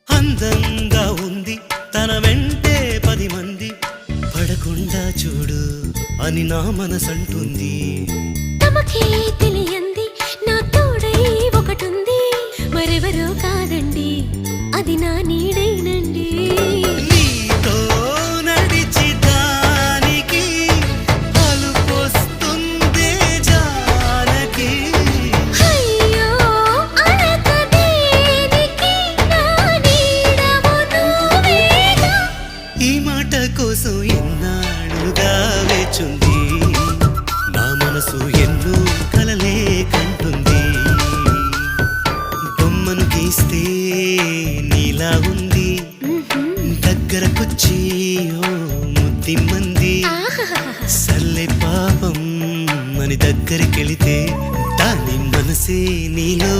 అందంగా ఉంది తన వెంటే 10 మంది పడకుండా చూడు అని నా మనసంటుంది. తమకే తెలియంది నా తోడై ఒకటుంది, మరెవరో కాదండి అది నా నీడైనండి. నీతో నడిచి దానికి అలుపొస్తుందే జానకి. అయ్యో అనక దేనికి నా నీడవు నువ్వేగా. ఈ మాట కోసం ఎన్నాళ్ళుగా వేచుంది నా మనసు, ఎన్నో కలలే కంటుంది. బొమ్మను గీస్తే నీలా ఉంది, దగ్గరకొచ్చి ఓ ముద్దిమ్మంది. సల్లే పాపం అని దగ్గరికెళితే దాని మనసే నీలో